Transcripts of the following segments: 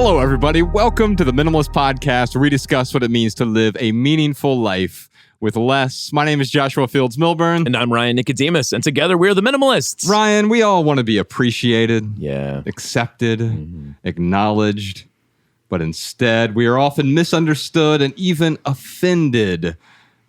Hello, everybody. Welcome to the Minimalist Podcast, where we discuss what it means to live a meaningful life with less. My name is Joshua Fields Milburn. And I'm Ryan Nicodemus, and together we're the Minimalists. Ryan, we all want to be appreciated, accepted, acknowledged, but instead we are often misunderstood and even offended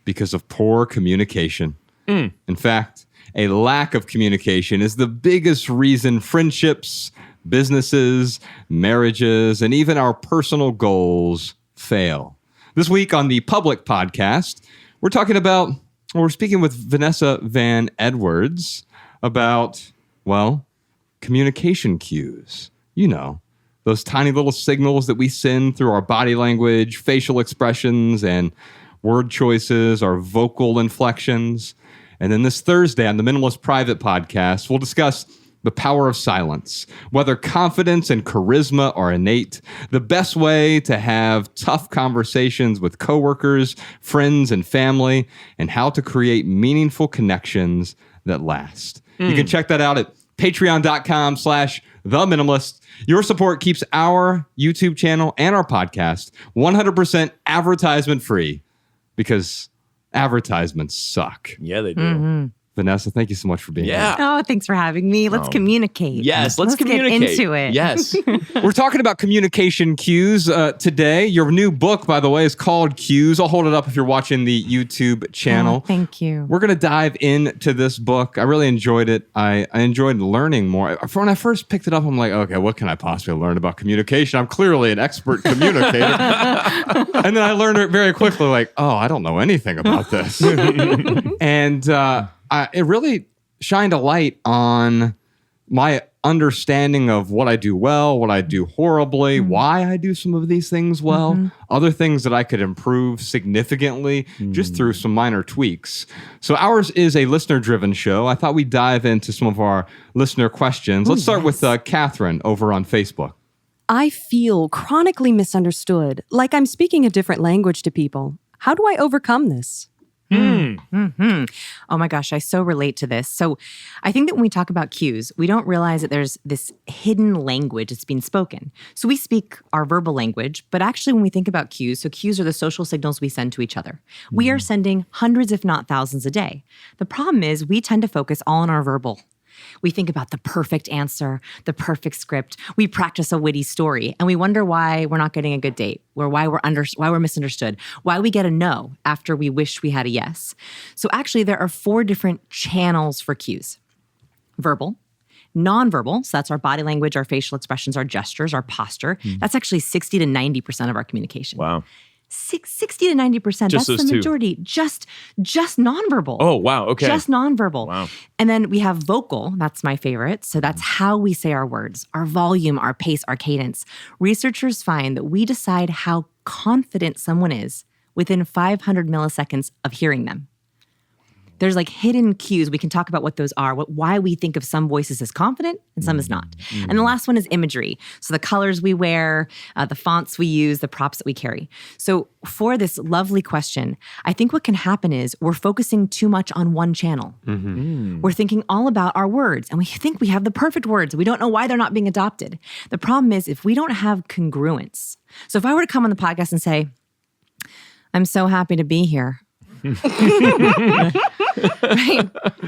because of poor communication. In fact, a lack of communication is the biggest reason friendships, businesses, marriages, and even our personal goals fail. This week on the Public Podcast, we're speaking with Vanessa Van Edwards about, communication cues. You know, those tiny little signals that we send through our body language, facial expressions, and word choices, our vocal inflections. And then this Thursday on the Minimalist Private Podcast, we'll discuss the power of silence, whether confidence and charisma are innate, the best way to have tough conversations with coworkers, friends, and family, and how to create meaningful connections that last. You can check that out at patreon.com/theminimalist. Your support keeps our YouTube channel and our podcast 100% advertisement free because advertisements suck. Yeah, they do. Vanessa, thank you so much for being here. Oh, thanks for having me. Let's communicate. Yes, let's communicate. Get into it. Yes. We're talking about communication cues today. Your new book, by the way, is called Cues. I'll hold it up if you're watching the YouTube channel. Oh, thank you. We're going to dive into this book. I really enjoyed it. I enjoyed learning more. When I first picked it up, I'm like, okay, what can I possibly learn about communication? I'm clearly an expert communicator. And then I learned it very quickly, like, oh, I don't know anything about this. And it really shined a light on my understanding of what I do well, what I do horribly, why I do some of these things well, other things that I could improve significantly just through some minor tweaks. So ours is a listener-driven show. I thought we'd dive into some of our listener questions. Let's start with Catherine over on Facebook. I feel chronically misunderstood, like I'm speaking a different language to people. How do I overcome this? Oh my gosh, I so relate to this. So I think that when we talk about cues, we don't realize that there's this hidden language that's being spoken. So we speak our verbal language, but actually when we think about cues, so cues are the social signals we send to each other. We are sending hundreds, if not thousands a day. The problem is we tend to focus all on our verbal. We think about the perfect answer, the perfect script. We practice a witty story, and we wonder why we're not getting a good date, or why we're misunderstood, why we get a no after we wish we had a yes. So actually, there are 4 different channels for cues: verbal, nonverbal, so that's our body language, our facial expressions, our gestures, our posture. That's actually 60 to 90% of our communication. Wow. 60 to 90%. Just that's those the majority. Just nonverbal. Oh, wow. Okay. Just nonverbal. Wow. And then we have vocal. That's my favorite. So that's how we say our words, our volume, our pace, our cadence. Researchers find that we decide how confident someone is within 500 milliseconds of hearing them. There's like hidden cues. We can talk about what those are, why we think of some voices as confident and some as not. And the last one is imagery. So the colors we wear, the fonts we use, the props that we carry. So for this lovely question, I think what can happen is we're focusing too much on one channel. We're thinking all about our words, and we think we have the perfect words. We don't know why they're not being adopted. The problem is if we don't have congruence. So if I were to come on the podcast and say, I'm so happy to be here. Right?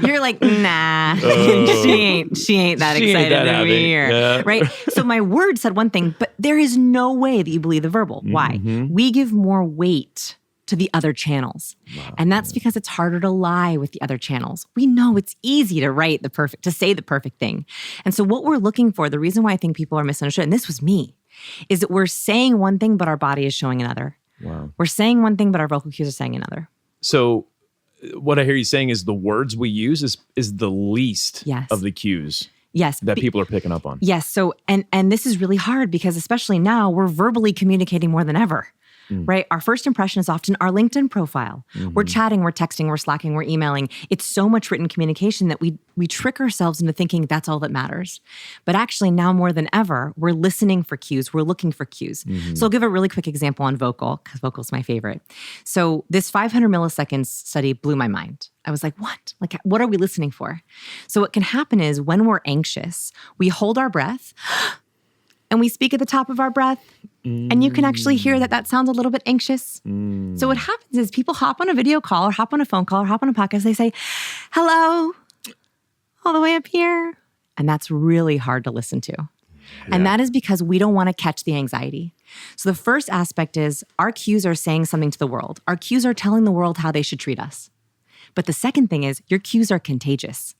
You're like, nah, she ain't that excited to be here. Yeah. Right? So my word said one thing, but there is no way that you believe the verbal. Why? We give more weight to the other channels. Wow. And that's because it's harder to lie with the other channels. We know it's easy to say the perfect thing. And so what we're looking for, the reason why I think people are misunderstood, and this was me, is that we're saying one thing, but our body is showing another. Wow. We're saying one thing, but our vocal cues are saying another. So what I hear you saying is the words we use is the least of the cues. Yes. That people are picking up on. Yes. So, and this is really hard because especially now we're verbally communicating more than ever. right? Our first impression is often our LinkedIn profile. Mm-hmm. We're chatting, we're texting, we're Slacking, we're emailing. It's so much written communication that we trick ourselves into thinking that's all that matters. But actually now more than ever, we're listening for cues. We're looking for cues. Mm-hmm. So I'll give a really quick example on vocal, because vocal is my favorite. So this 500 milliseconds study blew my mind. I was like, what? Like, what are we listening for? So what can happen is when we're anxious, we hold our breath and we speak at the top of our breath. And you can actually hear that sounds a little bit anxious. So what happens is people hop on a video call or hop on a phone call or hop on a podcast. They say, hello, all the way up here. And that's really hard to listen to. And that is because we don't want to catch the anxiety. So the first aspect is our cues are saying something to the world. Our cues are telling the world how they should treat us. But the second thing is your cues are contagious.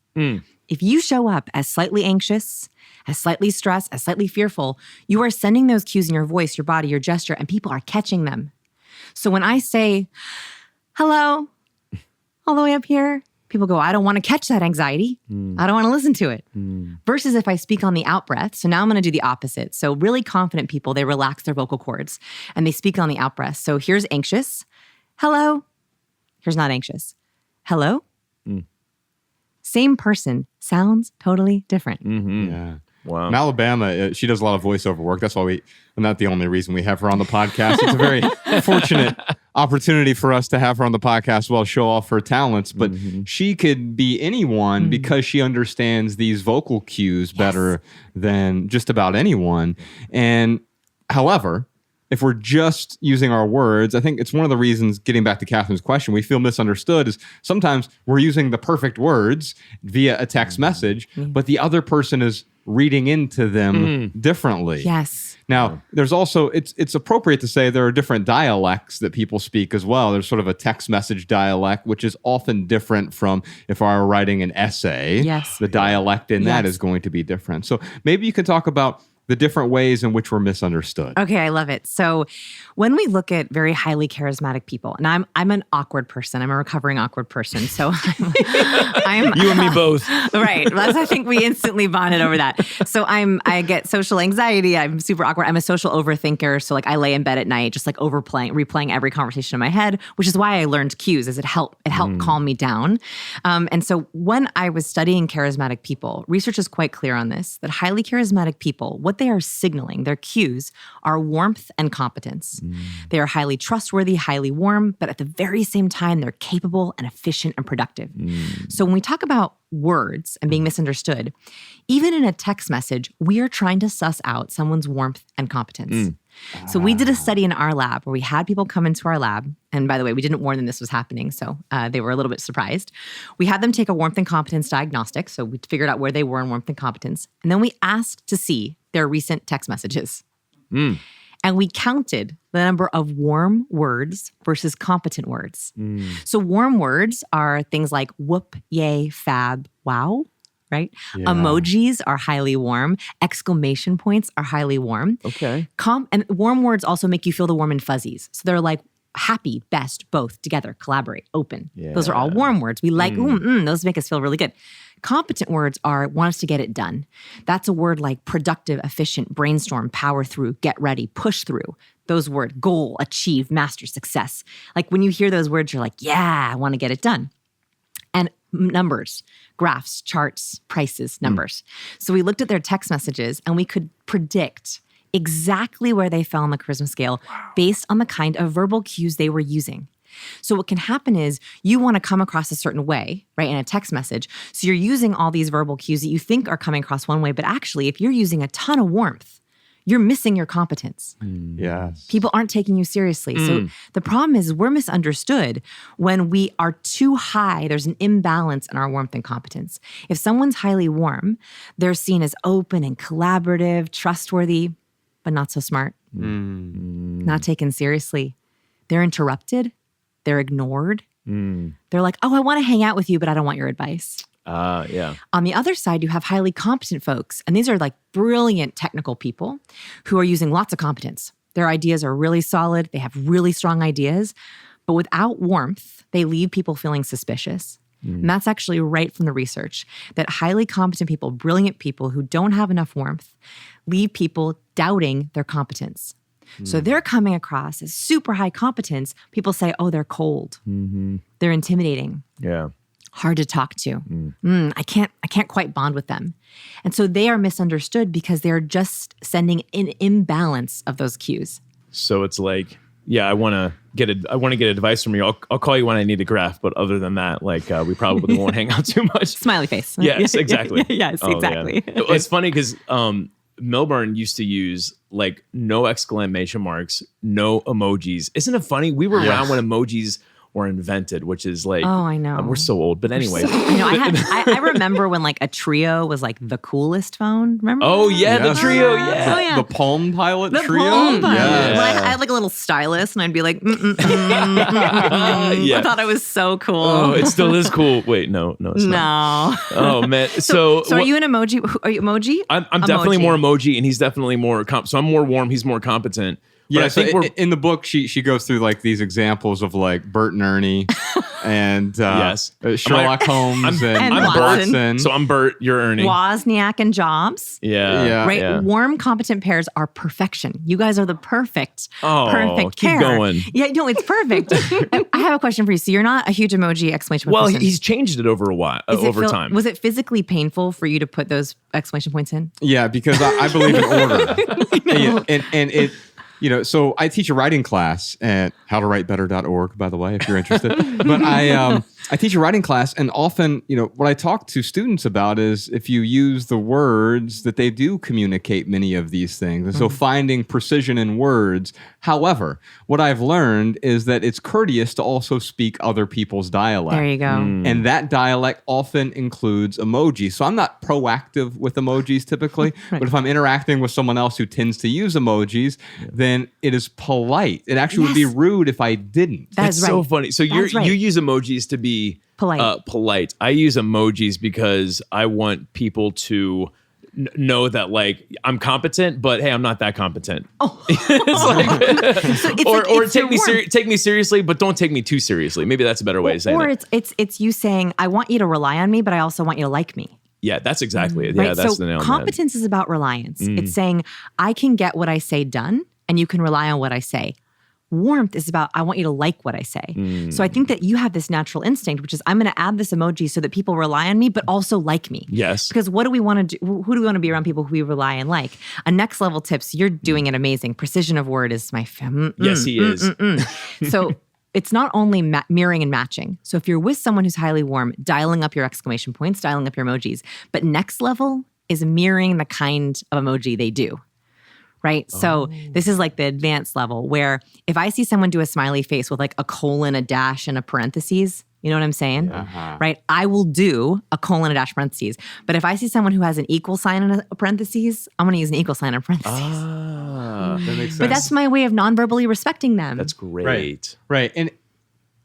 If you show up as slightly anxious, as slightly stressed, as slightly fearful, you are sending those cues in your voice, your body, your gesture, and people are catching them. So when I say, hello, all the way up here, people go, I don't want to catch that anxiety. I don't want to listen to it. Versus if I speak on the out breath, so now I'm going to do the opposite. So really confident people, they relax their vocal cords and they speak on the out breath. So here's anxious. Hello. Here's not anxious. Hello. Same person, sounds totally different. Yeah. Wow. In Alabama, she does a lot of voiceover work. That's why well, not the only reason we have her on the podcast. It's a very fortunate opportunity for us to have her on the podcast as well, show off her talents. But she could be anyone because she understands these vocal cues better than just about anyone. And however, if we're just using our words, I think it's one of the reasons, getting back to Catherine's question, we feel misunderstood is sometimes we're using the perfect words via a text message, but the other person is reading into them differently. Yes. Now, there's also, it's appropriate to say there are different dialects that people speak as well. There's sort of a text message dialect, which is often different from if I were writing an essay. Yes. The dialect in that is going to be different. So maybe you can talk about the different ways in which we're misunderstood. Okay, I love it. So when we look at very highly charismatic people, and I'm an awkward person. I'm a recovering awkward person. So I'm You and me both. Right. I think we instantly bonded over that. So I get social anxiety. I'm super awkward. I'm a social overthinker. So like I lay in bed at night, just like replaying every conversation in my head, which is why I learned cues, is it helped calm me down. And so when I was studying charismatic people, research is quite clear on this, that highly charismatic people, what they are signaling, their cues, are warmth and competence. They are highly trustworthy, highly warm, but at the very same time, they're capable and efficient and productive. So when we talk about words and being misunderstood, even in a text message, we are trying to suss out someone's warmth and competence. So we did a study in our lab where we had people come into our lab. And by the way, we didn't warn them this was happening, so they were a little bit surprised. We had them take a warmth and competence diagnostic. So we figured out where they were in warmth and competence. And then we asked to see their recent text messages. And we counted the number of warm words versus competent words. So warm words are things like whoop, yay, fab, wow, right? Yeah. Emojis are highly warm. Exclamation points are highly warm. Okay. And warm words also make you feel the warm and fuzzies. So they're like happy, best, both, together, collaborate, open. Yeah. Those are all warm words. We like, those make us feel really good. Competent words are want us to get it done. That's a word like productive, efficient, brainstorm, power through, get ready, push through. Those words, goal, achieve, master, success. Like when you hear those words, you're like, yeah, I want to get it done. And numbers, graphs, charts, prices, numbers. So we looked at their text messages and we could predict exactly where they fell on the charisma scale based on the kind of verbal cues they were using. So what can happen is you want to come across a certain way, right, in a text message. So you're using all these verbal cues that you think are coming across one way, but actually if you're using a ton of warmth, you're missing your competence. Yes. People aren't taking you seriously. So the problem is we're misunderstood when we are too high. There's an imbalance in our warmth and competence. If someone's highly warm, they're seen as open and collaborative, trustworthy, but not so smart, not taken seriously. They're interrupted. They're ignored. They're like, oh, I want to hang out with you, but I don't want your advice. Yeah. On the other side, you have highly competent folks. And these are like brilliant technical people who are using lots of competence. Their ideas are really solid. They have really strong ideas. But without warmth, they leave people feeling suspicious. And that's actually right from the research, that highly competent people, brilliant people who don't have enough warmth, leave people doubting their competence. So they're coming across as super high competence. People say, oh, they're cold. They're intimidating. Yeah. Hard to talk to. I can't quite bond with them. And so they are misunderstood because they're just sending an imbalance of those cues. So it's like, yeah, I want to get advice from you. I'll call you when I need a graph, but other than that, like we probably won't hang out too much. Smiley face. Yes, exactly. Yes, exactly. Yeah. It's funny because Milburn used to use like no exclamation marks, no emojis. Isn't it funny? We were around when emojis were invented, which is like, Oh, I know. we're so old. But anyway, I know. I remember when like a Trio was like the coolest phone. Remember? oh yeah, Yes. the Trio, yeah. Oh, yeah. The Palm Pilot The Trio. Palm Pilot. Yes. When I had like a little stylus, and I'd be like, Yeah. I thought it was so cool. Oh, it still is cool. Wait, no, it's not. no. Oh man, so So are you an emoji? Are you emoji? I'm definitely more emoji, and he's definitely more. So I'm more warm. He's more competent. But Yeah, I think so we're in the book, she goes through like these examples of like Bert and Ernie and Yes. Sherlock Holmes and And Watson. Watson. so I'm Bert. You're Ernie. Wozniak and Jobs. Yeah, Yeah. Right, yeah. warm, competent pairs are perfection. You guys are the perfect Oh, keep pair. going. Yeah, no, it's perfect. I have a question for you. So you're not a huge emoji exclamation point Well, person. he's changed it over a while, Is it over time. Was it physically painful for you to put those exclamation points in? Yeah, because I believe in order. and it, so I teach a writing class at howtowritebetter.org, by the way, if you're interested. But I teach a writing class, and often, what I talk to students about is if you use the words that they do communicate many of these things. And so finding precision in words. However, what I've learned is that it's courteous to also speak other people's dialect. There you go. And that dialect often includes emojis. So I'm not proactive with emojis typically, but if I'm interacting with someone else who tends to use emojis, then it is polite. It actually would be rude if I didn't. That's right. so funny. So That's right. you use emojis to be Polite. polite. I use emojis because I want people to know that like I'm competent, but hey, I'm not that competent. Oh. It's like, or it's take me your warmth. take me seriously, but don't take me too seriously. Maybe that's a better way of saying Or it. it's you saying, I want you to rely on me, but I also want you to like me. Yeah, that's exactly it. Yeah, Right? that's So the nail on the head. competence is about reliance. It's saying, I can get what I say done, and you can rely on what I say. Warmth is about, I want you to like what I say. So I think that you have this natural instinct, which is, I'm going to add this emoji so that people rely on me, but also like me. Yes. Because what do we want to do? Who do we want to be around? People who we rely and like. A next level tips, you're doing it amazing. Precision of word is my Yes, he is. So it's not only mirroring and matching. So if you're with someone who's highly warm, dialing up your exclamation points, dialing up your emojis. But next level is mirroring the kind of emoji they do. Right? So this is like the advanced level where if I see someone do a smiley face with like a colon, a dash, and a parentheses, you know what I'm saying? Right? I will do a colon, a dash, parentheses. But if I see someone who has an equal sign and a parentheses, I'm going to use an equal sign and parentheses. Ah, That makes sense. But that's my way of non-verbally respecting them. that's great. Right. And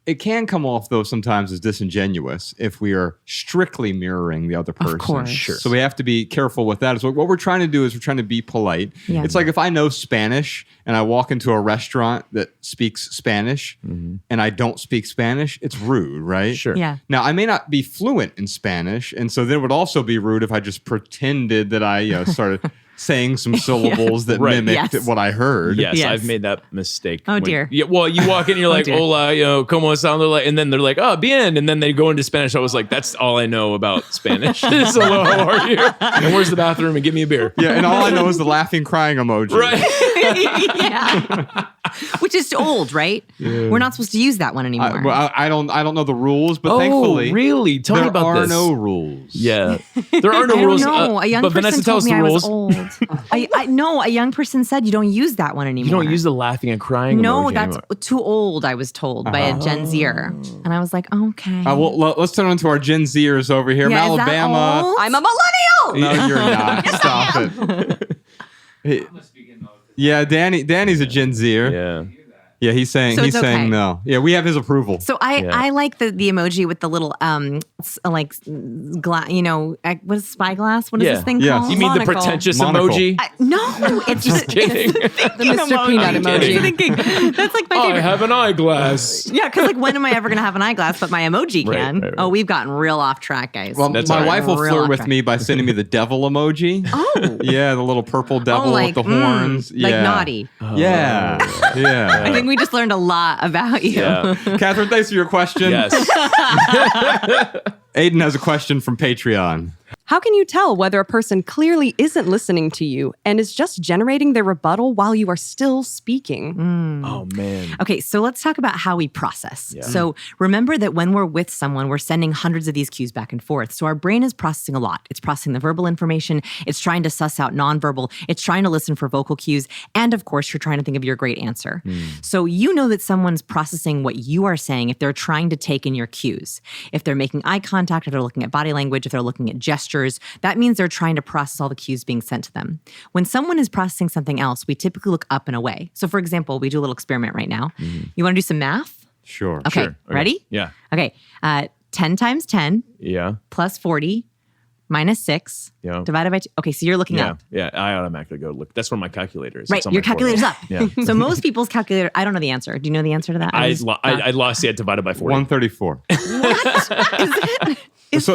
it can come off, though, sometimes as disingenuous if we are strictly mirroring the other person. course. Sure. So we have to be careful with that. So what we're trying to do is we're trying to be polite. Yeah. It's like if I know Spanish and I walk into a restaurant that speaks Spanish and I don't speak Spanish, it's rude, right? Sure. Yeah. Now, I may not be fluent in Spanish, and so then it would also be rude if I just pretended that I started saying some syllables that Right. mimicked Yes. what I heard. Yes, Yes. I've made that mistake. Oh, dear. Yeah, well, you walk in and you're like, dear. hola, como están? They're like, and then they're like, oh, bien. And then they go into Spanish. I was like, that's all I know about Spanish. So hello, how are you? And where's the bathroom? And give me a beer. Yeah, and all I know is the laughing, crying emoji. Right. Yeah. Which is old, right? We're not supposed to use that one anymore. I don't know the rules, but Oh, thankfully, really? Tell me there about are this. no rules. Yeah. There are no I don't rules. know. A young but person Vanessa, tell told us me the I rules. was old. No, a young person said you don't use that one anymore. You don't use the laughing and crying No, emoji that's anymore. too old, I was told by a Gen Zer. And I was like, okay. Well, let's turn on to our Gen Zers over here. Yeah, From is that Alabama. old? I'm a millennial. No, you're not. Stop it. Yeah, Danny's a Gen Zer. Yeah. Yeah, he's saying So it's okay. no. Yeah, we have his approval. So I like the emoji with the little what is spyglass? What is Yeah. this thing Yes. called? You mean the Monocle. pretentious Monocle. emoji? No, it's just kidding. It's The Mr. Peanut emoji. thinking. That's like my I favorite. have an eyeglass. Yeah, because like when am I ever going to have an eyeglass? But my emoji Right, can. right. Oh, we've gotten real off track, guys. Well, That's my all right. wife will Real flirt off with track. me by sending me the devil emoji. Oh. Yeah, the little purple devil like, with the horns. like Yeah. naughty. Yeah. Yeah. I think we just learned a lot about you. Yeah. Catherine, thanks for your question. Yes. Aiden has a question from Patreon. How can you tell whether a person clearly isn't listening to you and is just generating their rebuttal while you are still speaking? Oh, man. Okay, so let's talk about how we process. Yeah. So remember that when we're with someone, we're sending hundreds of these cues back and forth. So our brain is processing a lot. It's processing the verbal information. It's trying to suss out nonverbal. It's trying to listen for vocal cues. And of course, you're trying to think of your great answer. So you know that someone's processing what you are saying if they're trying to take in your cues. If they're making eye contact, if they're looking at body language, if they're looking at gestures, that means they're trying to process all the cues being sent to them. When someone is processing something else, we typically look up and away. So for example, we do a little experiment right now. You want to do some math? Sure. Okay, Sure. ready? Yeah. Okay, 10 times 10 Yeah. plus 40 minus 6 Yeah. divided by 2. Okay, so you're looking Yeah. up. Yeah. I automatically go look. That's where my calculator is. Right, It's on your my calculator's forehead. up. Yeah. So most people's calculator, I don't know the answer. Do you know the answer to that? I lost it divided by 40. 134. Is it?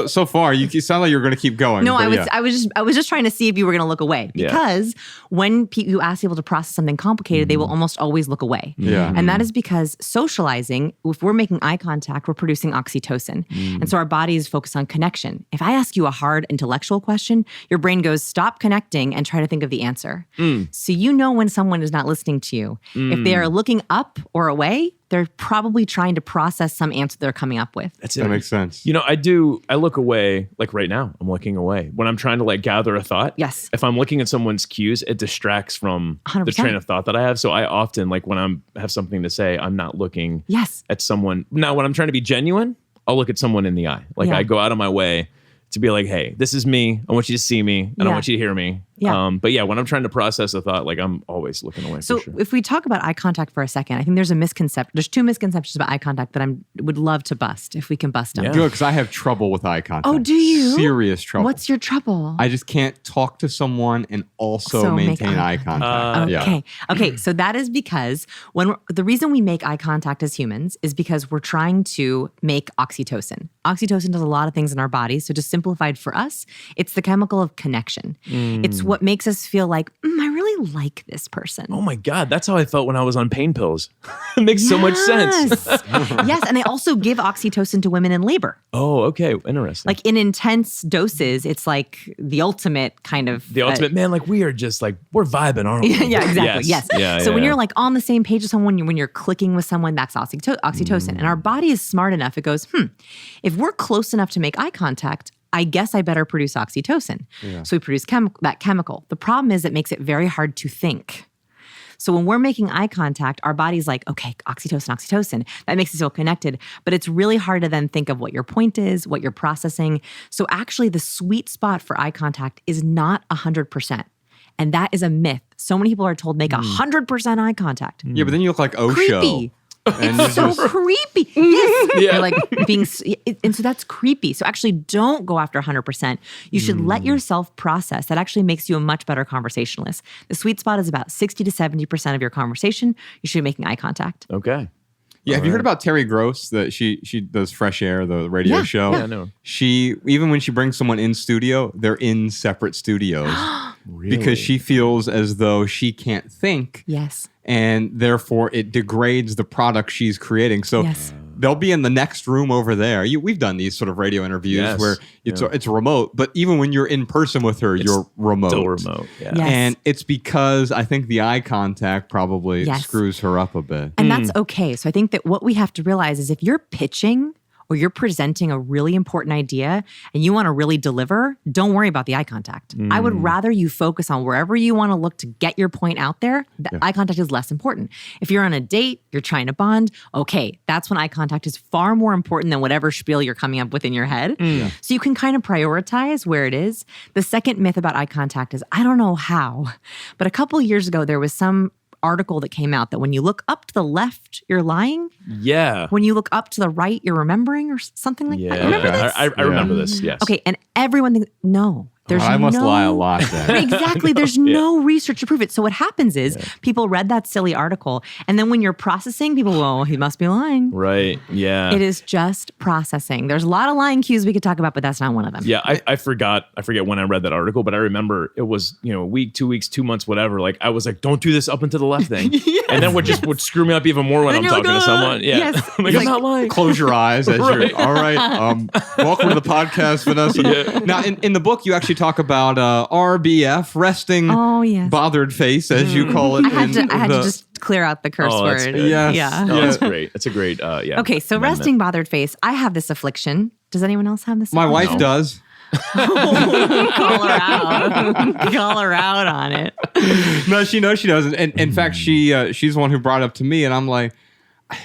So far, you sound like you're going to keep going. No, but I was just trying to see if you were going to look away Yeah. because when you ask people to process something complicated, they will almost always look away. Yeah. And that is because socializing, if we're making eye contact, we're producing oxytocin. And so our body is focused on connection. If I ask you a hard intellectual question, your brain goes, stop connecting and try to think of the answer. So you know when someone is not listening to you. If they are looking up or away, they're probably trying to process some answer they're coming up with. That's it. That makes sense. You know, I look away, like right now, I'm looking away. When I'm trying to like gather a thought. Yes. If I'm looking at someone's cues, it distracts from 100%. the train of thought that I have. So I often, like when have something to say, I'm not looking Yes. at someone. Now, when I'm trying to be genuine, I'll look at someone in the eye. Like Yeah. I go out of my way to be like, hey, this is me. I want you to see me. And I Yeah. want you to hear me. Yeah. But yeah, when I'm trying to process a thought, like I'm always looking away So for sure. if we talk about eye contact for a second, I think there's two misconceptions about eye contact that I would love to bust if we can bust them. Yeah. Good, because I have trouble with eye contact. Oh, do you? Serious trouble. What's your trouble? I just can't talk to someone and also So make maintain eye eye contact. Okay. Okay. So that is because the reason we make eye contact as humans is because we're trying to make oxytocin. Oxytocin does a lot of things in our bodies. So just simplified for us, it's the chemical of connection. It's what makes us feel like, I really like this person. Oh my God, that's how I felt when I was on pain pills. It makes so much sense. Yes. And they also give oxytocin to women in labor. Oh, okay. Interesting. Like in intense doses, it's like the ultimate kind of The ultimate, man, like we are just like, we're vibing, aren't we? yeah, exactly. Yes. Yeah, so when yeah. you're like on the same page with someone, when you're clicking with someone, that's oxytocin. And our body is smart enough. It goes, if we're close enough to make eye contact, I guess I better produce oxytocin. So we produce that chemical. The problem is it makes it very hard to think. So when we're making eye contact, our body's like, okay, oxytocin. That makes us feel connected. But it's really hard to then think of what your point is, what you're processing. So actually the sweet spot for eye contact is not 100%. And that is a myth. So many people are told make 100% eye contact. Yeah, but then you look like Osho. Creepy. And It's you so creepy. Yes. Yeah. You're like and so that's creepy. So actually don't go after 100%. You should let yourself process. That actually makes you a much better conversationalist. The sweet spot is about 60 to 70% of your conversation. You should be making eye contact. Okay. Yeah, have you heard about Terry Gross? That she does Fresh Air, the radio show. Yeah, I know. She, even when she brings someone in studio, they're in separate studios Really? because she feels as though she can't think, Yes. and therefore it degrades the product she's creating. So Yes. they'll be in the next room over there. We've done these sort of radio interviews Yes. where it's remote, but even when you're in person with her, you're remote. Still remote. Yeah. Yes. And it's because I think the eye contact probably Yes. screws her up a bit. And that's okay. So I think that what we have to realize is if you're pitching or you're presenting a really important idea and you want to really deliver, don't worry about the eye contact. I would rather you focus on wherever you want to look to get your point out there. The eye contact is less important. If you're on a date, you're trying to bond, okay, that's when eye contact is far more important than whatever spiel you're coming up with in your head. So you can kind of prioritize where it is. The second myth about eye contact is, I don't know how, but a couple of years ago, there was some article that came out that when you look up to the left, you're lying. Yeah. When you look up to the right, you're remembering or something like Yeah. that. Remember this? I remember this. Yes. Okay, and everyone thinks, no, There's I must lie a lot then. Exactly. There's no research to prove it. So what happens is people read that silly article, and then when you're processing, people go, "Oh, he must be lying." Right. Yeah. It is just processing. There's a lot of lying cues we could talk about, but that's not one of them. Yeah, I forget when I read that article, but I remember it was, a week, 2 weeks, 2 months, whatever. Like I was like, don't do this up and to the left thing. And then would screw me up even more when I'm you're talking like, to someone. Yeah. Yes. I'm It's I'm not lying. Close your eyes as you're, all right, welcome to the podcast, Vanessa. Yeah. Now, in the book, you actually talk about RBF, resting bothered face, as you call it. I had to just clear out the curse word. That's good. Yes. Yeah. Oh, that's great. That's a great, Okay, so resting bothered face. I have this affliction. Does anyone else have this? My wife No. does. Call her out. Call her out on it. No, she knows she doesn't. And in fact, she's the one who brought it up to me, and I'm like,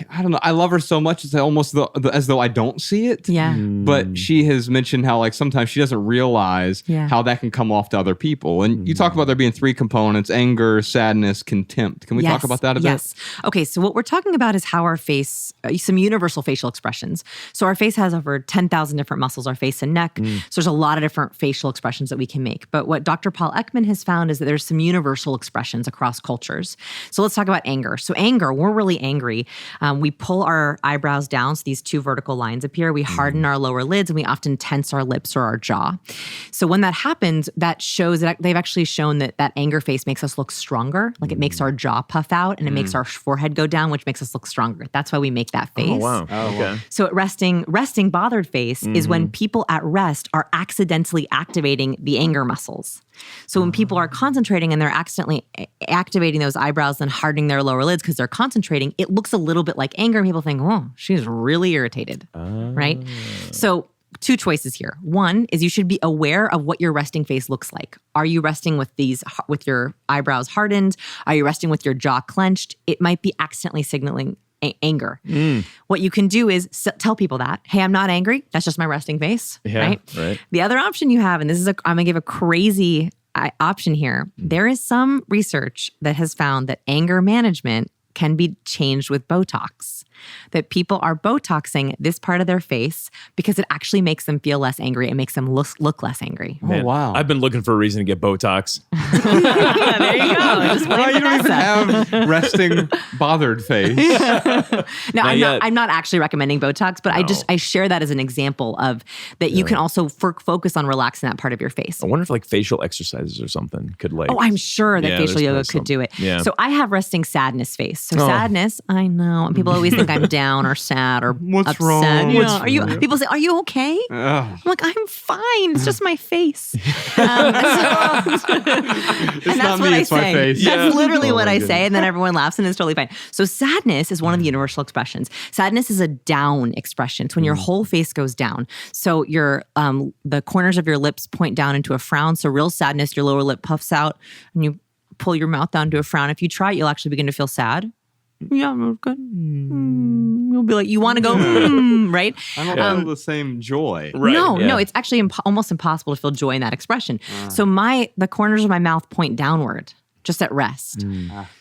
I don't know. I love her so much. It's almost as though I don't see it. Yeah. But she has mentioned how like sometimes she doesn't realize how that can come off to other people. And you talk about there being 3 components: anger, sadness, contempt. Can we talk about that a bit? Yes. Okay. So what we're talking about is how our face, some universal facial expressions. So our face has over 10,000 different muscles, our face and neck. So there's a lot of different facial expressions that we can make. But what Dr. Paul Ekman has found is that there's some universal expressions across cultures. So let's talk about anger. So anger, we're really angry. We pull our eyebrows down, so these 2 vertical lines appear. We harden our lower lids, and we often tense our lips or our jaw. So when that happens, that shows that they've actually shown that anger face makes us look stronger. Like it makes our jaw puff out, and it makes our forehead go down, which makes us look stronger. That's why we make that face. Oh, wow. Okay. So resting bothered face is when people at rest are accidentally activating the anger muscles. So when people are concentrating and they're accidentally activating those eyebrows and hardening their lower lids because they're concentrating, it looks a little bit like anger. And people think, oh, she's really irritated, right? So 2 choices here. One is you should be aware of what your resting face looks like. Are you resting with your eyebrows hardened? Are you resting with your jaw clenched? It might be accidentally signaling anger. What you can do is tell people that, hey, I'm not angry. That's just my resting face, right? The other option you have, and this is I'm going to give a crazy option here. There is some research that has found that anger management can be changed with Botox. That people are Botoxing this part of their face because it actually makes them feel less angry. It makes them look less angry. Oh, wow. I've been looking for a reason to get Botox. There you go. Just Well, you don't even have resting bothered face. No, Not I'm not actually recommending Botox, but I share that as an example of that you can also focus on relaxing that part of your face. I wonder if like facial exercises or something could like. Oh, I'm sure that facial there's yoga some- could do it. Yeah. So I have resting sadness face. So sadness, I know. And people always think I'm down or sad or What's upset. wrong? Yeah. What's People say, are you okay? Ugh. I'm like, I'm fine. It's just my face. And It's that's not what me, I it's my say. face. That's literally Oh what my I goodness. say. And then everyone laughs and it's totally fine. So sadness is one of the universal expressions. Sadness is a down expression. It's when your whole face goes down. So your the corners of your lips point down into a frown. So real sadness, your lower lip puffs out and you pull your mouth down to a frown. If you try it, you'll actually begin to feel sad. Yeah, good. You'll be like, you want to go, right? I don't feel the same joy. Right, No, it's actually almost impossible to feel joy in that expression. So the corners of my mouth point downward, just at rest.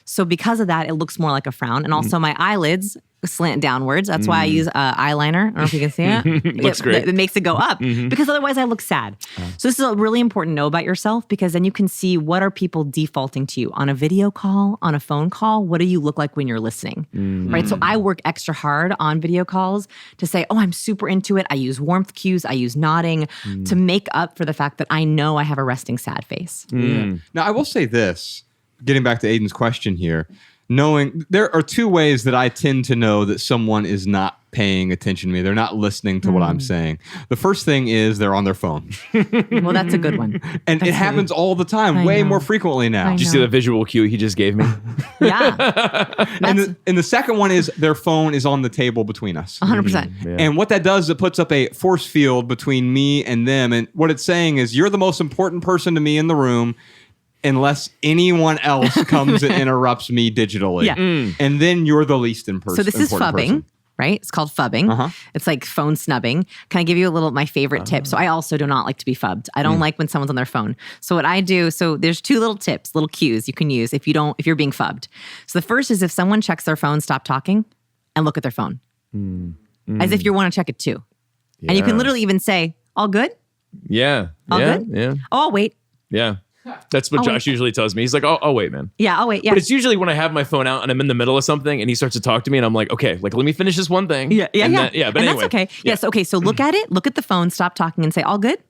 So because of that, it looks more like a frown. And also my eyelids slant downwards. That's why I use eyeliner. I don't know if you can see it. Looks great. It makes it go up because otherwise I look sad. So this is really important to know about yourself because then you can see what are people defaulting to you on a video call, on a phone call. What do you look like when you're listening, right? So I work extra hard on video calls to say, oh, I'm super into it. I use warmth cues. I use nodding to make up for the fact that I know I have a resting sad face. Now, I will say this, getting back to Aiden's question here, knowing there are 2 ways that I tend to know that someone is not paying attention to me. They're not listening to what I'm saying. The first thing is they're on their phone. Well, that's a good one. And it happens all the time, I way know. more frequently now. I Did you see the visual cue he just gave me? Yeah. And the second one is their phone is on the table between us. 100%. Yeah. And what that does, it puts up a force field between me and them. And what it's saying is, you're the most important person to me in the room unless anyone else comes and interrupts me digitally. Yeah. And then you're the least important So this is important phubbing, person. right? It's called phubbing. It's like phone snubbing. Can I give you my favorite tip? So I also do not like to be phubbed. I don't like when someone's on their phone. So what I do, so there's 2 little tips, little cues you can use if you're being phubbed. So the first is if someone checks their phone, stop talking and look at their phone. As if you want to check it too. And you can literally even say, all good? Yeah. All yeah. good? Yeah. Oh, I'll wait. Yeah. That's what I'll Josh usually tells me. He's like, oh, wait, man. Yeah, I'll wait. Yeah. But it's usually when I have my phone out and I'm in the middle of something and he starts to talk to me and I'm like, okay, like let me finish this one thing. Yeah. But and anyway. that's okay. Yeah. Yes. Okay. So look at it. Look at the phone. Stop talking and say, all good?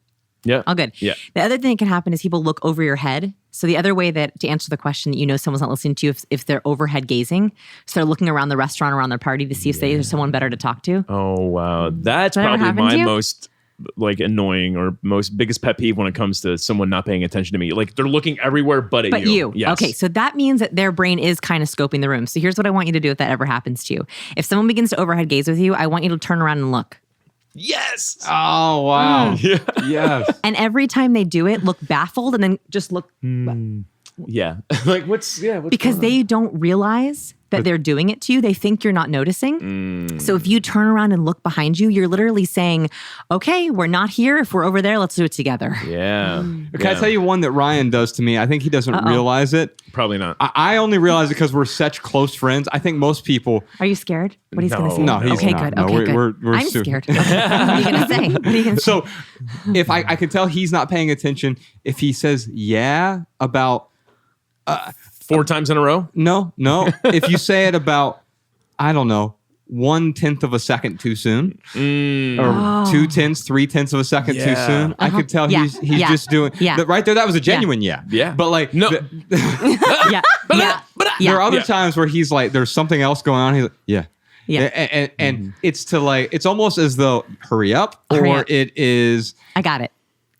Yeah. All good. Yeah. The other thing that can happen is people look over your head. So the other way that to answer the question that you know someone's not listening to you if they're overhead gazing, so they're looking around the restaurant, around their party to see if there's someone better to talk to. Oh, wow. That's Does that ever probably happen to my you? most like annoying or most biggest pet peeve when it comes to someone not paying attention to me. Like they're looking everywhere but at you. Yes. Okay, so that means that their brain is kind of scoping the room. So here's what I want you to do if that ever happens to you. If someone begins to overhead gaze with you, I want you to turn around and look. Yes. Oh, wow. Yeah. Yes. And every time they do it, look baffled and then just look Yeah. Like what's because they don't realize that they're doing it to you. They think you're not noticing. So if you turn around and look behind you, you're literally saying, okay, we're not here. If we're over there, let's do it together. Yeah. Can I tell you one that Ryan does to me? I think he doesn't realize it. Probably not. I only realize it because we're such close friends. I think most people. Are you scared? What he's going to say? No, he's okay, not. good. No, Okay, good. we're I'm super- scared. Okay. What are you going to say? What are you going to say? So if I can tell he's not paying attention, if he says yeah about 4 times in a row? no, if you say it about, I don't know, 1/10 of a second too soon, or 2/10, 3/10 of a second too Yeah. soon, I could tell Yeah. he's Yeah. just doing. Yeah. Right there, that was a genuine yeah. Yeah. But like, No. Yeah. Yeah. there are other Yeah. times where he's like, there's something else going on. He's like, yeah. Yeah. And it's to like, it's almost as though hurry up, Hurry or up. it is I got it.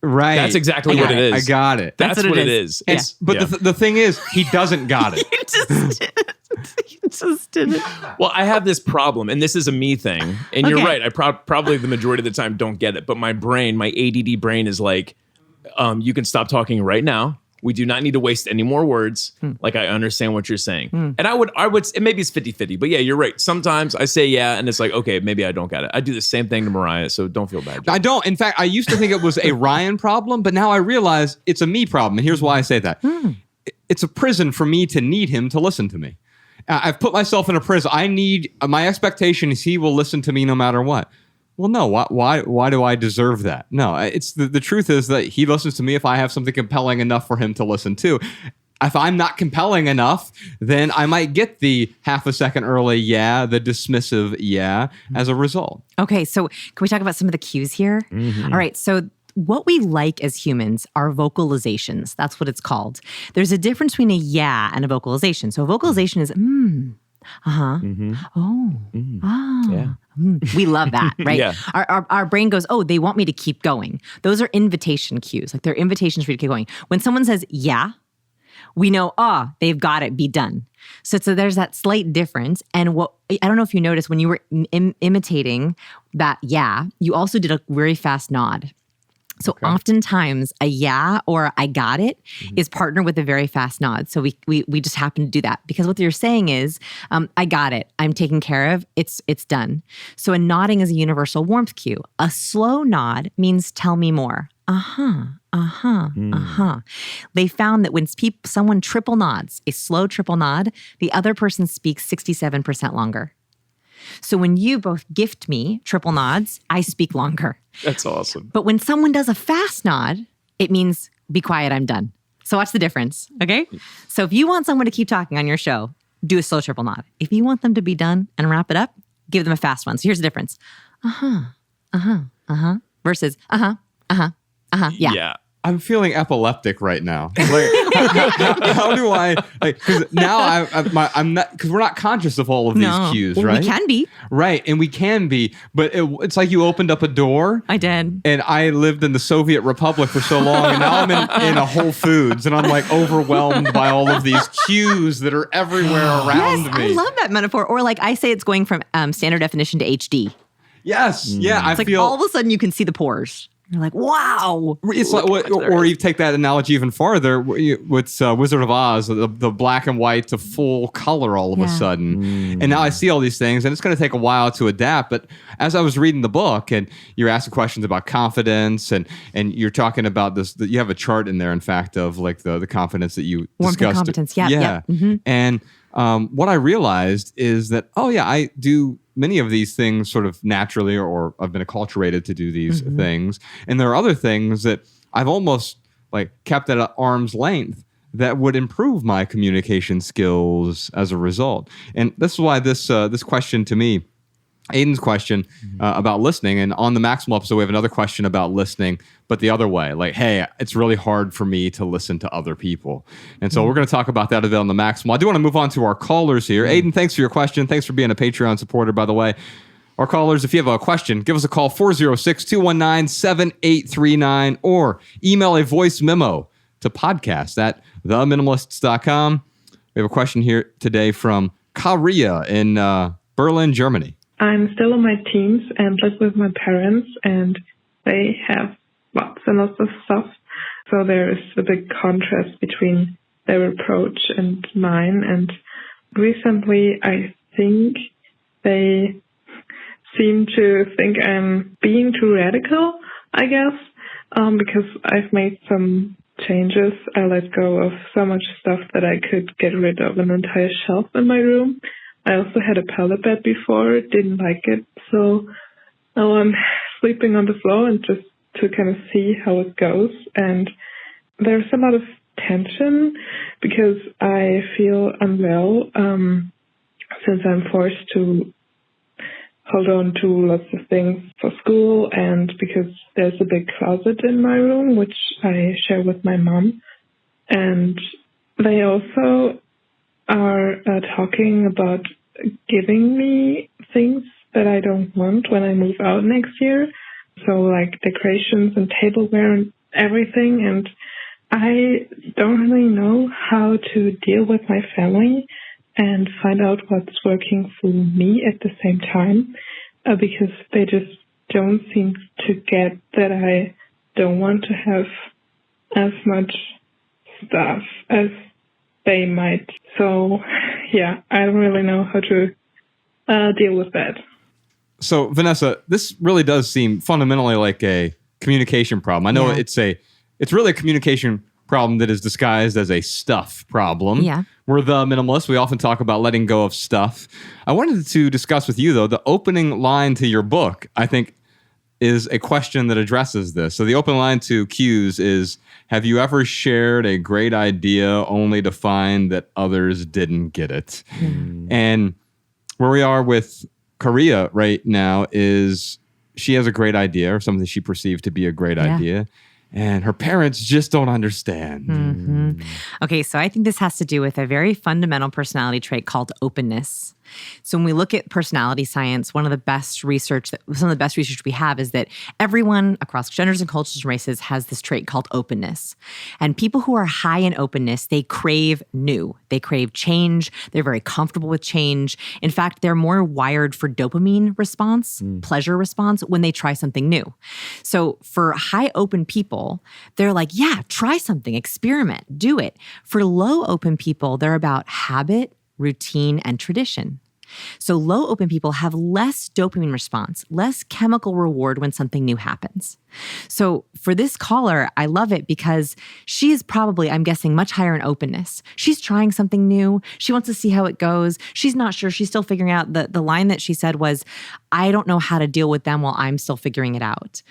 right. That's exactly I what got it it. is. I got it. That's what what it it is. is. But Yeah. the thing is, he doesn't got it. You just did it. Well, I have this problem, and this is a me thing. And you're Okay. right. I probably the majority of the time don't get it. But my brain, my ADD brain is like, you can stop talking right now. We do not need to waste any more words. Like, I understand what you're saying. And I would, maybe it's 50-50, but yeah, you're right. Sometimes I say yeah, and it's like, okay, maybe I don't get it. I do the same thing to Mariah, so don't feel bad. I don't. In fact, I used to think it was a Ryan problem, but now I realize it's a me problem. And here's why I say that. It's a prison for me to need him to listen to me. I've put myself in a prison. My expectation is he will listen to me no matter what. Well, no. Why do I deserve that? No, it's the truth is that he listens to me if I have something compelling enough for him to listen to. If I'm not compelling enough, then I might get the half a second early yeah, the dismissive yeah as a result. Okay, so can we talk about some of the cues here? All right, so what we like as humans are vocalizations. That's what it's called. There's a difference between a yeah and a vocalization. So a vocalization is we love that, right? Yeah. Our brain goes, oh, they want me to keep going. Those are invitation cues. Like they're invitations for you to keep going. When someone says yeah, we know, they've got it, be done. So there's that slight difference. And what I don't know if you noticed when you were imitating that yeah, you also did a very fast nod. So oftentimes a yeah or I got it is partnered with a very fast nod. So we just happen to do that because what you're saying is, I got it. I'm taken care of. It's done. So a nodding is a universal warmth cue. A slow nod means tell me more. They found that when someone triple nods, a slow triple nod, the other person speaks 67% longer. So when you both gift me triple nods, I speak longer. That's awesome. But when someone does a fast nod, it means be quiet, I'm done. So watch the difference, okay? So if you want someone to keep talking on your show, do a slow triple nod. If you want them to be done and wrap it up, give them a fast one. So here's the difference. Versus yeah. I'm feeling epileptic right now. Like, how do I? Like, because now I'm not because we're not conscious of all of these cues, Well, right? we can be. Right, and we can be, but it's like you opened up a door. I did. And I lived in the Soviet Republic for so long, and now I'm in a Whole Foods, and I'm like overwhelmed by all of these cues that are everywhere around Yes, me. I love that metaphor. Or like I say, it's going from standard definition to HD. Yes, yeah, I It's like feel all of a sudden you can see the pores. You're like, wow. it's like, or you take that analogy even farther with Wizard of Oz, the black and white to full color all of a sudden. And now I see all these things, and it's going to take a while to adapt. But as I was reading the book, and you're asking questions about confidence, and you're talking about this, you have a chart in there, in fact, of like the confidence that you Warmth and discussed. competence, yeah. And what I realized is that, I do many of these things sort of naturally, or I've been acculturated to do these things. And there are other things that I've almost like kept at arm's length that would improve my communication skills as a result. And this is why this question to me, Aiden's question about listening, and on the Maximal episode, we have another question about listening, but the other way, like, hey, it's really hard for me to listen to other people. And so we're going to talk about that a bit on the Maximal. I do want to move on to our callers here. Aiden, thanks for your question. Thanks for being a Patreon supporter, by the way. Our callers, if you have a question, give us a call, 406-219-7839, or email a voice memo to podcast@theminimalists.com. We have a question here today from Karia in Berlin, Germany. I'm still in my teens and live with my parents, and they have lots and lots of stuff. So there is a big contrast between their approach and mine. And recently, I think they seem to think I'm being too radical, I guess, because I've made some changes. I let go of so much stuff that I could get rid of an entire shelf in my room. I also had a pallet bed before, didn't like it, so now I'm sleeping on the floor and just to kind of see how it goes. And there's a lot of tension because I feel unwell since I'm forced to hold on to lots of things for school, and because there's a big closet in my room, which I share with my mom. And they also are talking about giving me things that I don't want when I move out next year. So like decorations and tableware and everything. And I don't really know how to deal with my family and find out what's working for me at the same time, because they just don't seem to get that I don't want to have as much stuff as they might. So, yeah, I don't really know how to deal with that. So, Vanessa, this really does seem fundamentally like a communication problem. I know it's really a communication problem that is disguised as a stuff problem. Yeah. We're the minimalists. We often talk about letting go of stuff. I wanted to discuss with you, though, the opening line to your book, I think, is a question that addresses this. So the open line to Q's is, have you ever shared a great idea only to find that others didn't get it? And where we are with Korea right now is she has a great idea, or something she perceived to be a great idea, and her parents just don't understand. Okay, so I think this has to do with a very fundamental personality trait called openness. So when we look at personality science, some of the best research we have is that everyone across genders and cultures and races has this trait called openness. And people who are high in openness, they crave new. They crave change. They're very comfortable with change. In fact, they're more wired for dopamine response, pleasure response, when they try something new. So for high open people, they're like, yeah, try something, experiment, do it. For low open people, they're about habit, routine, and tradition. So low open people have less dopamine response, less chemical reward when something new happens. So for this caller, I love it because she is probably, I'm guessing, much higher in openness. She's trying something new. She wants to see how it goes. She's not sure. She's still figuring out. The line that she said was, I don't know how to deal with them while I'm still figuring it out.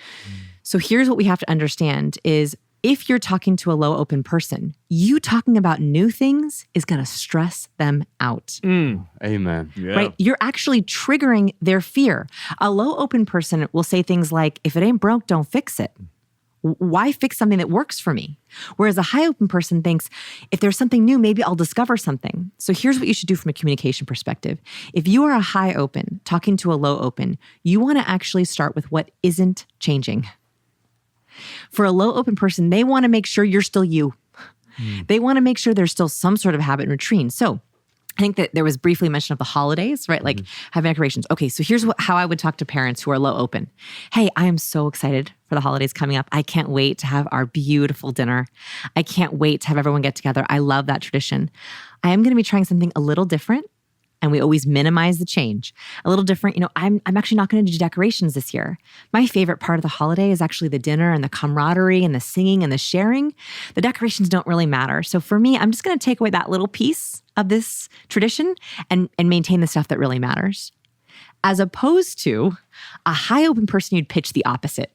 So here's what we have to understand is, if you're talking to a low open person, you talking about new things is going to stress them out. Amen. Yeah. Right? You're actually triggering their fear. A low open person will say things like, if it ain't broke, don't fix it. Why fix something that works for me? Whereas a high open person thinks, if there's something new, maybe I'll discover something. So here's what you should do from a communication perspective. If you are a high open talking to a low open, you want to actually start with what isn't changing. For a low open person, they want to make sure you're still you. They want to make sure there's still some sort of habit and routine. So I think that there was briefly mention of the holidays, right? Like having decorations. Okay, so here's how I would talk to parents who are low open. Hey, I am so excited for the holidays coming up. I can't wait to have our beautiful dinner. I can't wait to have everyone get together. I love that tradition. I am going to be trying something a little different. and we always minimize the change. A little different, I'm actually not going to do decorations this year. My favorite part of the holiday is actually the dinner and the camaraderie and the singing and the sharing. The decorations don't really matter. So for me, I'm just going to take away that little piece of this tradition and maintain the stuff that really matters. As opposed to a high open person, you'd pitch the opposite.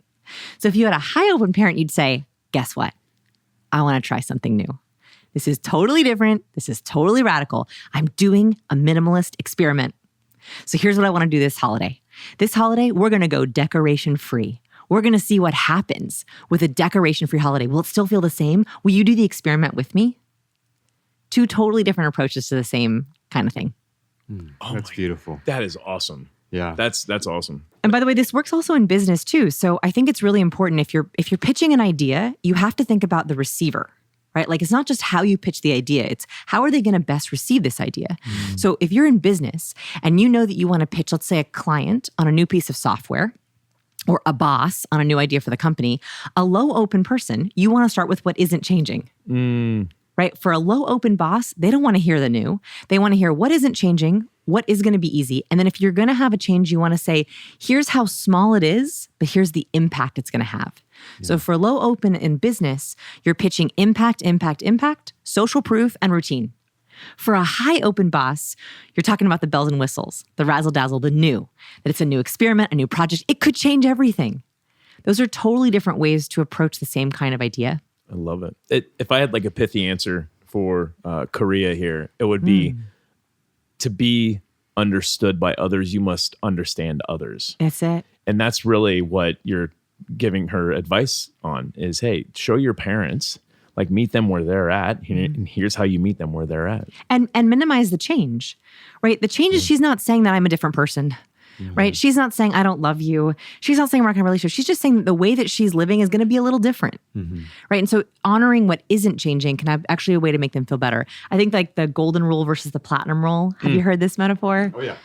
So if you had a high open parent, you'd say, guess what? I want to try something new. This is totally different. This is totally radical. I'm doing a minimalist experiment. So here's what I want to do this holiday. This holiday, we're going to go decoration free. We're going to see what happens with a decoration free holiday. Will it still feel the same? Will you do the experiment with me? Two totally different approaches to the same kind of thing. That's beautiful. That is awesome. Yeah. That's awesome. And by the way, this works also in business too. So I think it's really important if you're pitching an idea, you have to think about the receiver, right? Like it's not just how you pitch the idea, it's how are they going to best receive this idea? So if you're in business and you know that you want to pitch, let's say a client on a new piece of software or a boss on a new idea for the company, a low open person, you want to start with what isn't changing. Right? For a low open boss, they don't want to hear the new. They want to hear what isn't changing, what is going to be easy. And then if you're going to have a change, you want to say, here's how small it is, but here's the impact it's going to have. Yeah. So for low open in business, you're pitching impact, social proof, and routine. For a high open boss, you're talking about the bells and whistles, the razzle dazzle, the new, that it's a new experiment, a new project. It could change everything. Those are totally different ways to approach the same kind of idea. I love it. If I had like a pithy answer for Korea here, it would be to be understood by others, you must understand others. That's it. And that's really what you're giving her advice on is, hey, show your parents, like meet them where they're at. And here's how you meet them where they're at. And minimize the change, right? The change is she's not saying that I'm a different person. Right? She's not saying, I don't love you. She's not saying we're not going to have a relationship. She's just saying that the way that she's living is going to be a little different. Right? And so honoring what isn't changing can have actually a way to make them feel better. I think like the golden rule versus the platinum rule. Have you heard this metaphor? Oh, yeah.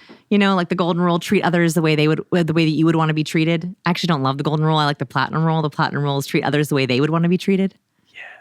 Like the golden rule, treat others the way the way that you would want to be treated. I actually don't love the golden rule. I like the platinum rule. The platinum rule is treat others the way they would want to be treated.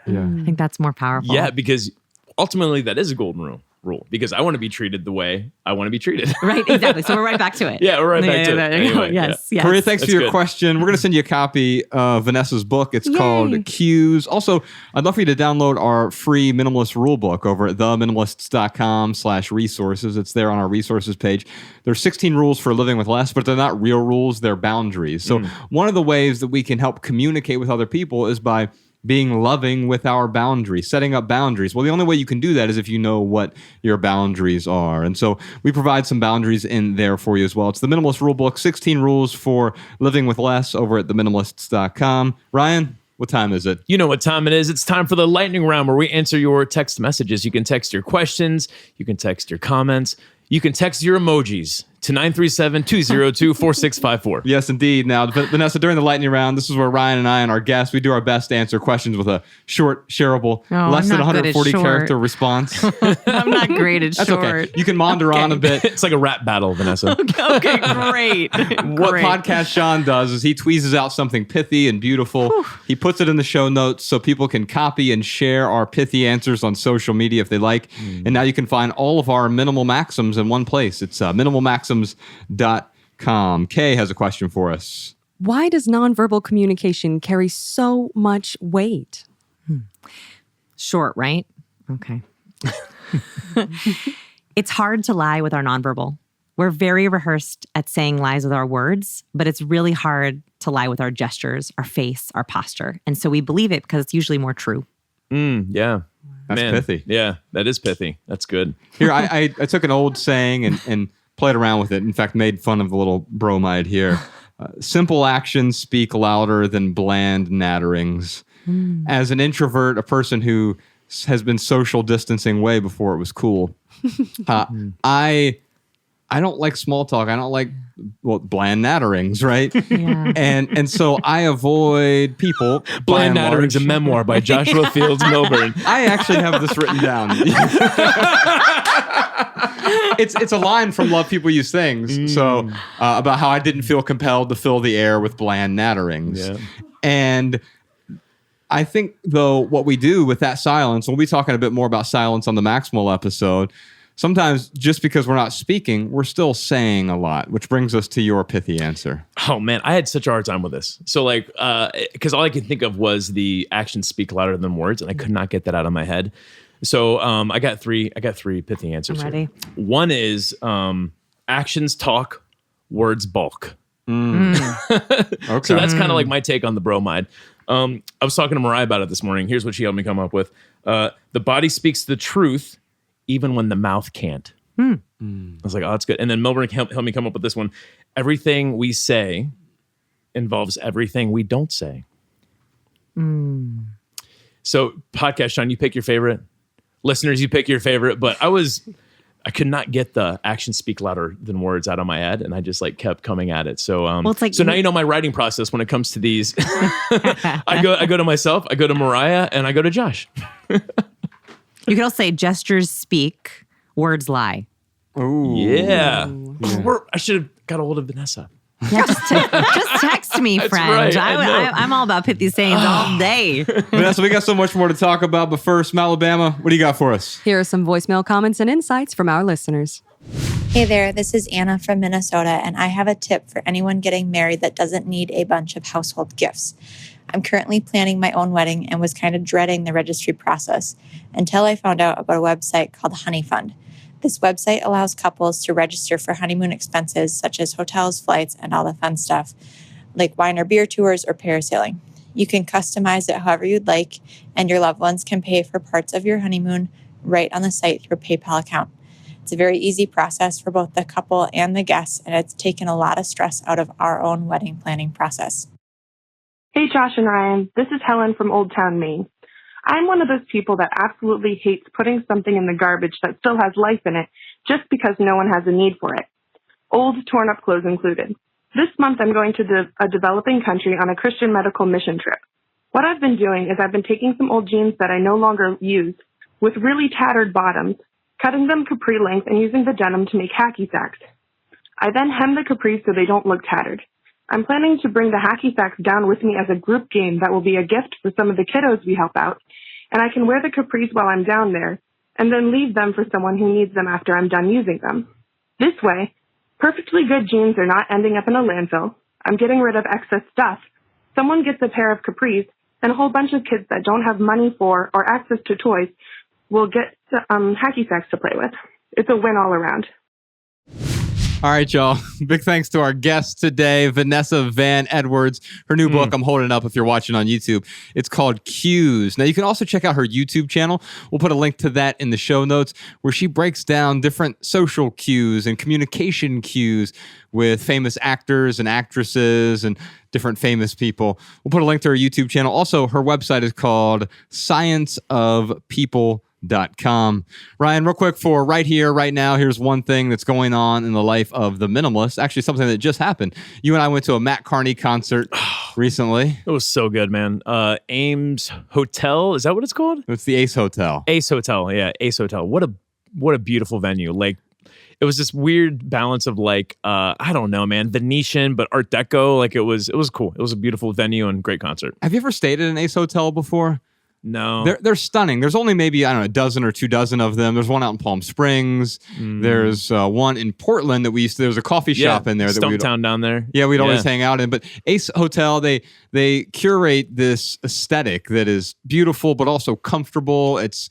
Yeah. I think that's more powerful. Yeah, because ultimately that is a golden rule because I want to be treated the way I want to be treated. Right, exactly. So we're right back to it. Yeah, we're right back to it. Anyway, yes. Korea, thanks That's for your good. question. We're going to send you a copy of Vanessa's book. It's called Cues. Also, I'd love for you to download our free minimalist rule book over at theminimalists.com/resources. It's there on our resources page. There's 16 rules for living with less, but they're not real rules. They're boundaries. So one of the ways that we can help communicate with other people is by being loving with our boundaries, setting up boundaries. Well, the only way you can do that is if you know what your boundaries are. And so we provide some boundaries in there for you as well. It's the Minimalist Rule Book, 16 Rules for Living with Less over at theminimalists.com. Ryan, what time is it? You know what time it is. It's time for the lightning round where we answer your text messages. You can text your questions. You can text your comments. You can text your emojis to 937-202-4654. Yes, indeed. Now, Vanessa, during the lightning round, this is where Ryan and I and our guests, we do our best to answer questions with a short, shareable, less than 140 character response. I'm not great at That's short. okay. You can maunder on a bit. It's like a rap battle, Vanessa. Okay, great. What Podcast Sean does is he tweezes out something pithy and beautiful. He puts it in the show notes so people can copy and share our pithy answers on social media if they like. And now you can find all of our minimal maxims in one place. It's minimalmaxims.com. Kay has a question for us. Why does nonverbal communication carry so much weight? Short, right? Okay. It's hard to lie with our nonverbal. We're very rehearsed at saying lies with our words, but it's really hard to lie with our gestures, our face, our posture. And so we believe it because it's usually more true. Yeah. That's pithy. Yeah, that is pithy. That's good. Here, I took an old saying and played around with it. In fact, made fun of the little bromide here. Simple actions speak louder than bland natterings. As an introvert, a person who has been social distancing way before it was cool, I don't like small talk. I don't like bland natterings, right? Yeah. And so I avoid people. Bland Nattering's a memoir by Joshua Fields Milburn. I actually have this written down. It's a line from Love People Use Things. So about how I didn't feel compelled to fill the air with bland natterings. Yeah. And I think, though, what we do with that silence, we'll be talking a bit more about silence on the Maximal episode. sometimes just because we're not speaking, we're still saying a lot, which brings us to your pithy answer. Oh man, I had such a hard time with this. So like, because all I could think of was the actions speak louder than words, and I could not get that out of my head. So I got three pithy answers. I'm ready. Here. One is actions talk, words bulk. Okay. So that's kind of like my take on the bromide. I was talking to Mariah about it this morning. Here's what she helped me come up with. The body speaks the truth even when the mouth can't. I was like, oh, that's good. And then Milburn helped me come up with this one. Everything we say involves everything we don't say. So podcast, Sean, you pick your favorite. Listeners, you pick your favorite. But I could not get the actions speak louder than words out of my head, and I just like kept coming at it. So, it's like so now you know my writing process when it comes to these. I go to myself, I go to Mariah, and I go to Josh. You could also say gestures speak, words lie. Ooh. Yeah. I should have got a hold of Vanessa. Yeah, just text me, friend. right, I know. I'm all about pithy sayings all day. Vanessa, we got so much more to talk about, but first, Malabama, what do you got for us? Here are some voicemail comments and insights from our listeners. Hey there, this is Anna from Minnesota, and I have a tip for anyone getting married that doesn't need a bunch of household gifts. I'm currently planning my own wedding and was kind of dreading the registry process until I found out about a website called Honey Fund. This website allows couples to register for honeymoon expenses such as hotels, flights, and all the fun stuff, like wine or beer tours or parasailing. You can customize it however you'd like, and your loved ones can pay for parts of your honeymoon right on the site through a PayPal account. It's a very easy process for both the couple and the guests, and it's taken a lot of stress out of our own wedding planning process. Hey, Josh and Ryan. This is Helen from Old Town, Maine. I'm one of those people that absolutely hates putting something in the garbage that still has life in it just because no one has a need for it. Old, torn-up clothes included. This month I'm going to a developing country on a Christian medical mission trip. What I've been doing is I've been taking some old jeans that I no longer use with really tattered bottoms, cutting them capri length and using the denim to make hacky sacks. I then hem the capris so they don't look tattered. I'm planning to bring the hacky sacks down with me as a group game that will be a gift for some of the kiddos we help out, and I can wear the capris while I'm down there, and then leave them for someone who needs them after I'm done using them. This way, perfectly good jeans are not ending up in a landfill. I'm getting rid of excess stuff. Someone gets a pair of capris, and a whole bunch of kids that don't have money for or access to toys will get hacky sacks to play with. It's a win all around. All right, y'all. Big thanks to our guest today, Vanessa Van Edwards. Her new book, I'm holding it up if you're watching on YouTube. It's called Cues. Now, you can also check out her YouTube channel. We'll put a link to that in the show notes, where she breaks down different social cues and communication cues with famous actors and actresses and different famous people. We'll put a link to her YouTube channel. Also, her website is called scienceofpeople.com. Ryan, real quick for right here, right now, here's one thing that's going on in the life of the Minimalists. Actually, something that just happened. You and I went to a Matt Carney concert recently. It was so good, man. Ames Hotel, is that what it's called? It's the Ace Hotel. Ace Hotel, yeah, Ace Hotel. What a beautiful venue. Like, it was this weird balance of like, I don't know, man, Venetian, but Art Deco. Like, it was cool. It was a beautiful venue and great concert. Have you ever stayed at an Ace Hotel before? No. They're stunning. There's only maybe, I don't know, a dozen or 2 dozen of them. There's one out in Palm Springs. There's one in Portland that there was a coffee shop in there. Stumptown down there. Yeah, we'd always hang out in. But Ace Hotel, they curate this aesthetic that is beautiful, but also comfortable. It's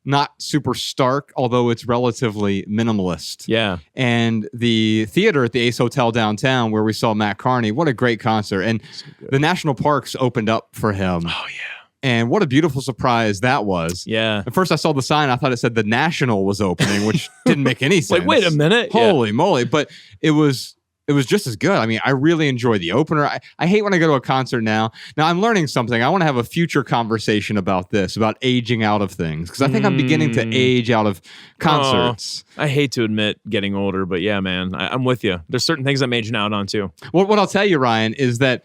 not super stark, although it's relatively minimalist. Yeah. And the theater at the Ace Hotel downtown where we saw Matt Carney, what a great concert. And the national parks opened up for him. Oh, yeah. And what a beautiful surprise that was. Yeah. At first I saw the sign, I thought it said the National was opening, which didn't make any sense. Like, wait a minute. Holy moly. But it was just as good. I mean, I really enjoyed the opener. I hate when I go to a concert now. Now, I'm learning something. I want to have a future conversation about this, about aging out of things, because I think I'm beginning to age out of concerts. I hate to admit getting older, but yeah, man, I'm with you. There's certain things I'm aging out on too. What I'll tell you, Ryan, is that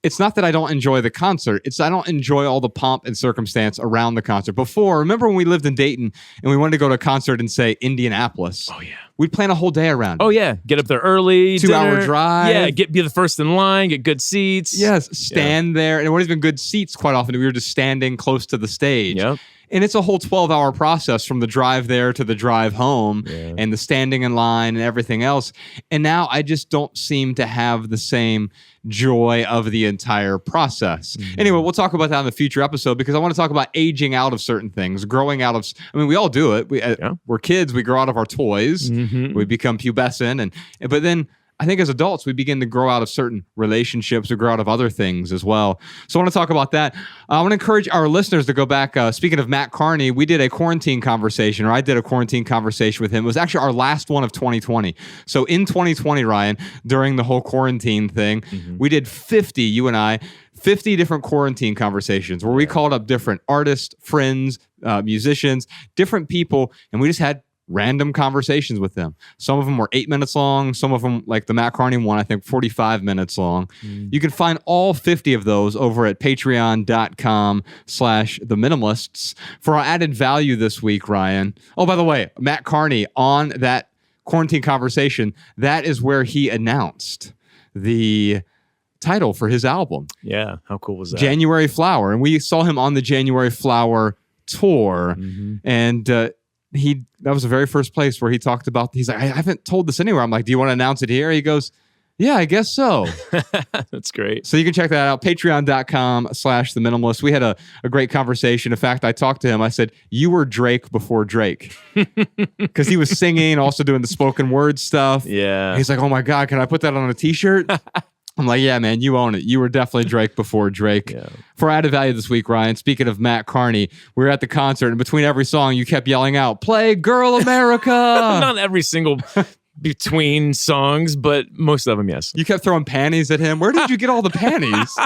it's not that I don't enjoy the concert. It's I don't enjoy all the pomp and circumstance around the concert. Before, remember when we lived in Dayton and we wanted to go to a concert in, say, Indianapolis? Oh, yeah. We'd plan a whole day around it. Oh, yeah. Get up there early. 2-hour dinner. drive. Yeah, be the first in line, get good seats. Yes, stand there. And it wasn't even good seats quite often. We were just standing close to the stage. Yep. And it's a whole 12-hour process from the drive there to the drive home and the standing in line and everything else. And now I just don't seem to have the same joy of the entire process. Anyway, we'll talk about that in the future episode because I want to talk about aging out of certain things, growing out of, I mean, we all do it. We're kids. We grow out of our toys. We become pubescent. But then I think as adults, we begin to grow out of certain relationships. We grow out of other things as well. So I want to talk about that. I want to encourage our listeners to go back. Speaking of Matt Carney, we did a quarantine conversation, or I did a quarantine conversation with him. It was actually our last one of 2020. So in 2020, Ryan, during the whole quarantine thing, we did 50, you and I, 50 different quarantine conversations where we called up different artists, friends, musicians, different people, and we just had random conversations with them. Some of them were 8 minutes long. Some of them, like the Matt Carney one, I think 45 minutes long. You can find all 50 of those over at patreon.com/theminimalists. For our added value this week, Ryan. Oh, by the way, Matt Carney on that quarantine conversation, that is where he announced the title for his album. Yeah. How cool was that? January Flower. And we saw him on the January Flower tour. And, that was the very first place where he talked about, he's like, I haven't told this anywhere. I'm like, do you want to announce it here? He goes, yeah, I guess so. That's great. So you can check that out, patreon.com/theminimalists. We had a great conversation. In fact, I talked to him. I said, you were Drake before Drake. Because he was singing, also doing the spoken word stuff. Yeah. He's like, oh my God, can I put that on a t-shirt? I'm like, yeah, man, you own it. You were definitely Drake before Drake. Yeah. For added value this week, Ryan, speaking of Matt Carney, we were at the concert, and between every song, you kept yelling out, play Girl America. Not every single between songs, but most of them, yes. You kept throwing panties at him. Where did you get all the panties?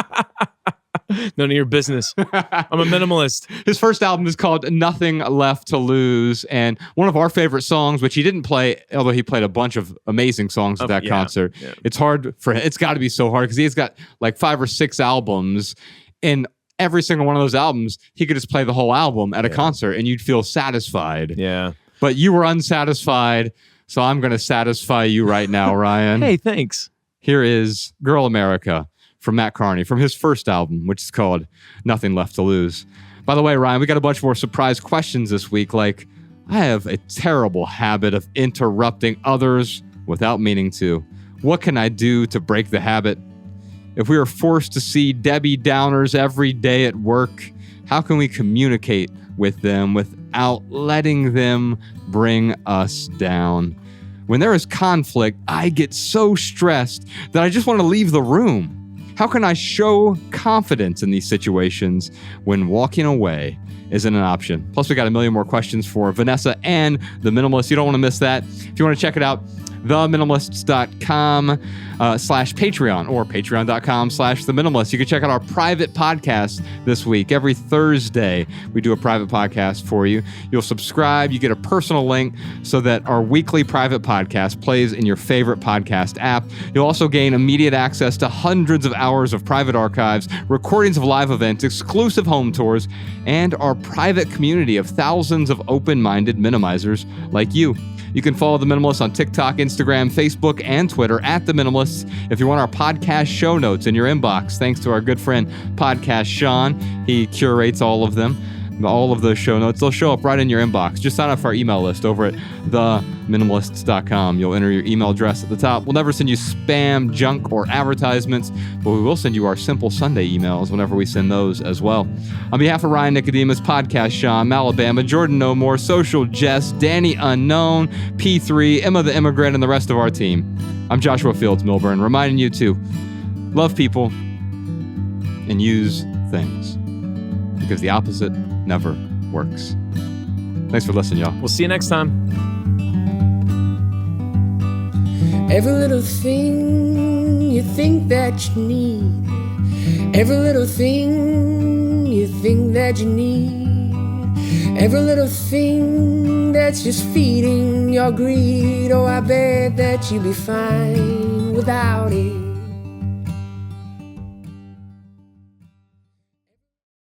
None of your business. I'm a minimalist. His first album is called Nothing Left to Lose. And one of our favorite songs, which he didn't play, although he played a bunch of amazing songs at that concert. Yeah. It's hard for him. It's got to be so hard because he's got like 5 or 6 albums. And every single one of those albums, he could just play the whole album at a concert and you'd feel satisfied. Yeah. But you were unsatisfied. So I'm going to satisfy you right now, Ryan. Hey, thanks. Here is Girl America from Matt Carney, from his first album, which is called Nothing Left to Lose. By the way, Ryan, we got a bunch more surprise questions this week, like, I have a terrible habit of interrupting others without meaning to. What can I do to break the habit? If we are forced to see Debbie Downers every day at work, how can we communicate with them without letting them bring us down? When there is conflict, I get so stressed that I just want to leave the room. How can I show confidence in these situations when walking away isn't an option? Plus, we got a million more questions for Vanessa and The Minimalists. You don't want to miss that. If you want to check it out, theminimalists.com/Patreon or patreon.com/theminimalists. You can check out our private podcast this week. Every Thursday, we do a private podcast for you. You'll subscribe. You get a personal link so that our weekly private podcast plays in your favorite podcast app. You'll also gain immediate access to hundreds of hours of private archives, recordings of live events, exclusive home tours, and our private community of thousands of open-minded minimizers like you. You can follow The Minimalists on TikTok, Instagram, Facebook, and Twitter at The Minimalists. If you want our podcast show notes in your inbox, thanks to our good friend Podcast Sean, he curates all of them, all of those show notes. They'll show up right in your inbox. Just sign up for our email list over at theminimalists.com. You'll enter your email address at the top. We'll never send you spam, junk, or advertisements, but we will send you our Simple Sunday emails whenever we send those as well. On behalf of Ryan Nicodemus, Podcast Sean, Malabama, Jordan No More, Social Jess, Danny Unknown, P3, Emma the Immigrant, and the rest of our team, I'm Joshua Fields Milburn, reminding you to love people and use things, because the opposite never works. Thanks for listening, y'all. We'll see you next time. Every little thing you think that you need, every little thing you think that you need, every little thing that's just feeding your greed. Oh, I bet that you'd be fine without it.